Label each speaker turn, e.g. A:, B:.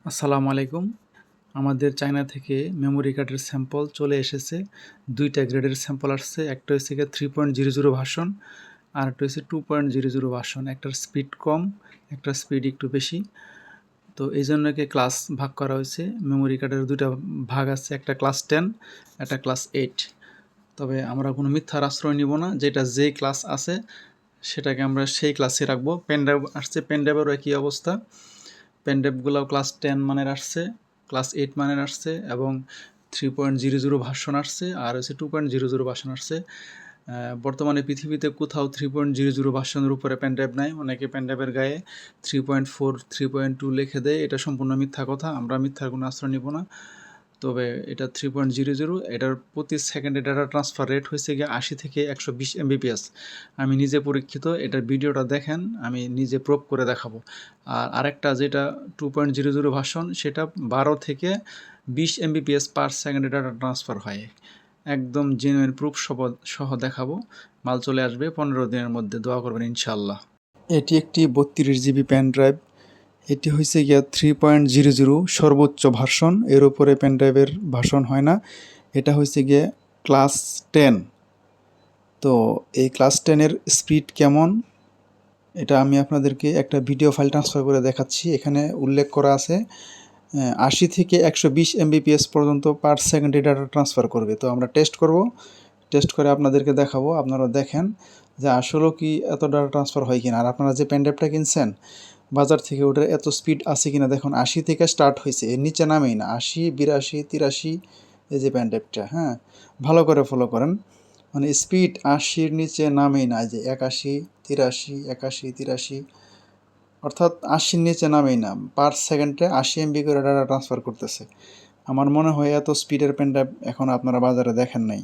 A: আসসালামু আলাইকুম। আমাদের চায়না থেকে মেমোরি কার্ডের স্যাম্পল চলে এসেছে। ২ টা গ্রেডের স্যাম্পল আসছে। একটা হচ্ছে গিয়ে 3.00 ভার্সন, আরেকটা হচ্ছে 2.00 ভার্সন। একটার স্পিড কম, একটার স্পিড একটু বেশি। তো এইজন্য ক্লাস ভাগ করা হয়েছে। মেমোরি কার্ডের ২ টা ভাগ আছে, একটা ক্লাস 10, একটা ক্লাস 8। তবে আমরা কোনো মিথ্যার আশ্রয় নিব না। যেটা যেই ক্লাস আছে সেটাকে আমরা সেই ক্লাসে রাখবো। পেনড্রাইভ আসছে, পেনড্রাইভেরও একই অবস্থা। পেনড্রাইভগুলোও ক্লাস 10 মানের আসছে, ক্লাস 8 মানের আসছে এবং 3.00 ভার্সন আসছে, আর হচ্ছে 2.00 ভার্সন আসছে। বর্তমানে পৃথিবীতে কোথাও 3.00 ভার্সনের উপরে পেনড্রাইভ নাই। অনেকে পেনড্রাইভের গায়ে 3.4, 3.2 লিখে দেয়। এটা সম্পূর্ণ মিথ্যা কথা। আমরা মিথ্যার কোনো আশ্রয় নিব না। তবে এটা 3.00, এটার প্রতি সেকেন্ডে ডাটা ট্রান্সফার রেট হয়েছে গিয়ে 80 থেকে 120 Mbps। আমি নিজে পরীক্ষিত, এটার ভিডিওটা দেখেন, আমি নিজে প্রুভ করে দেখাবো। আর আরেকটা যেটা 2.00 ভার্সন, সেটা 12 থেকে 20 Mbps পার সেকেন্ডে ডাটা ট্রান্সফার হয়। একদম জেনুইন প্রুফ সহ দেখাবো। মাল চলে আসবে 15 দিনের মধ্যে। দোয়া করবেন ইনশাআল্লাহ। এটি একটি 32 জিবি পেন ড্রাইভ। এটি হয়েছে গিয়া 3.00 সর্বোচ্চ ভার্সন। এর উপরে পেনড্রাইভের ভার্সন হয় না। এটা হয়েছে গিয়ে ক্লাস 10। তো এই ক্লাস 10-এর স্পিড কেমন এটা আমি আপনাদেরকে একটা ভিডিও ফাইল ট্রান্সফার করে দেখাচ্ছি। এখানে উল্লেখ করা আছে 80 থেকে 120 Mbps পর্যন্ত পার সেকেন্ডে ডাটা ট্রান্সফার করবে। তো আমরা টেস্ট করব, টেস্ট করে আপনাদেরকে দেখাবো। আপনারা দেখেন যে আসলেও কি এত ডাটা ট্রান্সফার হয় কিনা। আর আপনারা যে পেনড্রাইভটা কিনছেন বাজার থেকে, ওটার এত স্পিড আছে কিনা দেখুন। 80 থেকে স্টার্ট হয়েছে, এর নিচে নামেই না। 80, 82, 83, এই যে পেনড্রাইভটা, হ্যাঁ, ভালো করে ফলো করেন। মানে স্পিড 80-র নিচে নামেই না। যে 81, 83, 81, 83, অর্থাৎ 80-র নিচে নামেই না। পার সেকেন্ডে 80 MB করে ডাটা ট্রান্সফার করতেছে। আমার মনে হয় এত স্পিডের পেনড্রাইভ এখন আপনারা বাজারে দেখেন নাই।